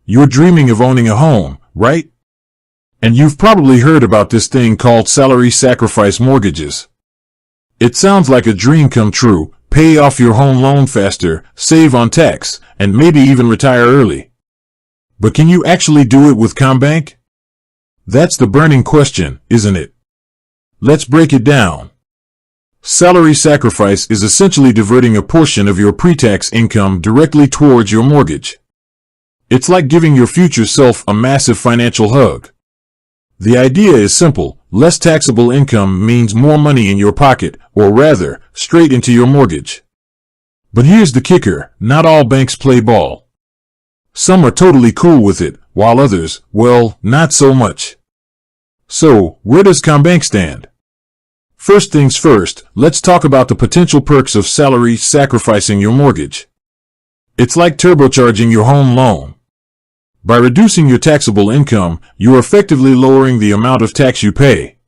You're dreaming of owning a home, right? And you've probably heard about this thing called salary sacrifice mortgages. It sounds like a dream come true. Pay off your home loan faster, save on tax, and maybe even retire early. But can you actually do it with Commbank? That's the burning question, isn't it? Let's break it down. Salary sacrifice is essentially diverting a portion of your pre-tax income directly towards your mortgage. It's like giving your future self a massive financial hug. The idea is simple. Less taxable income means more money in your pocket, or rather, straight into your mortgage. But here's the kicker, not all banks play ball. Some are totally cool with it, while others, well, not so much. So, where does Commbank stand? First things first, let's talk about the potential perks of salary sacrificing your mortgage. It's like turbocharging your home loan. By reducing your taxable income, you're effectively lowering the amount of tax you pay.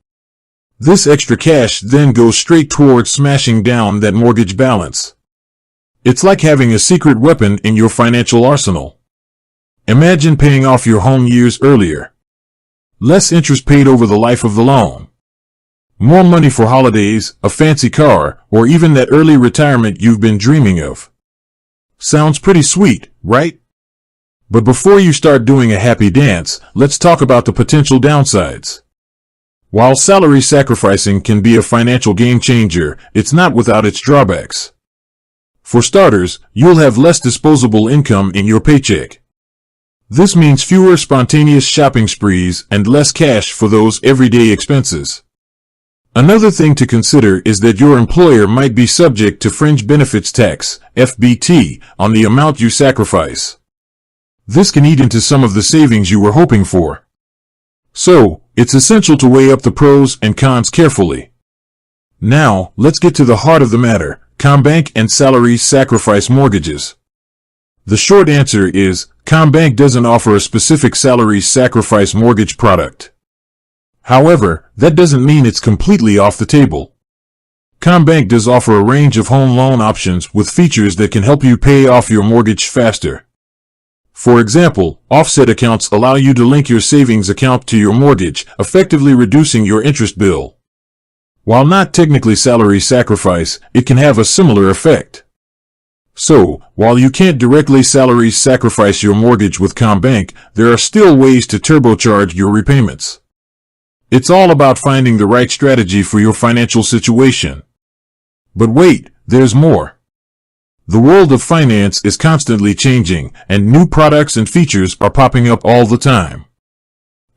This extra cash then goes straight towards smashing down that mortgage balance. It's like having a secret weapon in your financial arsenal. Imagine paying off your home years earlier. Less interest paid over the life of the loan. More money for holidays, a fancy car, or even that early retirement you've been dreaming of. Sounds pretty sweet, right? But before you start doing a happy dance, let's talk about the potential downsides. While salary sacrificing can be a financial game changer, it's not without its drawbacks. For starters, you'll have less disposable income in your paycheck. This means fewer spontaneous shopping sprees and less cash for those everyday expenses. Another thing to consider is that your employer might be subject to fringe benefits tax, FBT, on the amount you sacrifice. This can eat into some of the savings you were hoping for. So, it's essential to weigh up the pros and cons carefully. Now, let's get to the heart of the matter, Commbank and salary sacrifice mortgages. The short answer is, Commbank doesn't offer a specific salary sacrifice mortgage product. However, that doesn't mean it's completely off the table. Commbank does offer a range of home loan options with features that can help you pay off your mortgage faster. For example, offset accounts allow you to link your savings account to your mortgage, effectively reducing your interest bill. While not technically salary sacrifice, it can have a similar effect. So, while you can't directly salary sacrifice your mortgage with Commbank, there are still ways to turbocharge your repayments. It's all about finding the right strategy for your financial situation. But wait, there's more. The world of finance is constantly changing, and new products and features are popping up all the time.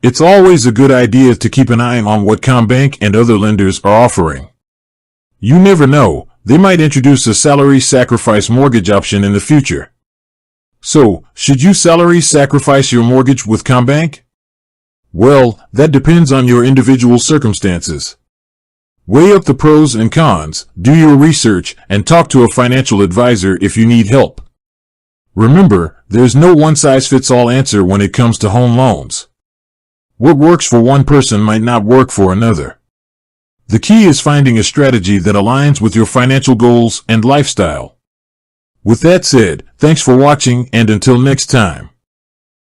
It's always a good idea to keep an eye on what Commbank and other lenders are offering. You never know, they might introduce a salary sacrifice mortgage option in the future. So, should you salary sacrifice your mortgage with Commbank? Well, that depends on your individual circumstances. Weigh up the pros and cons, do your research, and talk to a financial advisor if you need help. Remember, there's no one-size-fits-all answer when it comes to home loans. What works for one person might not work for another. The key is finding a strategy that aligns with your financial goals and lifestyle. With that said, thanks for watching, and until next time.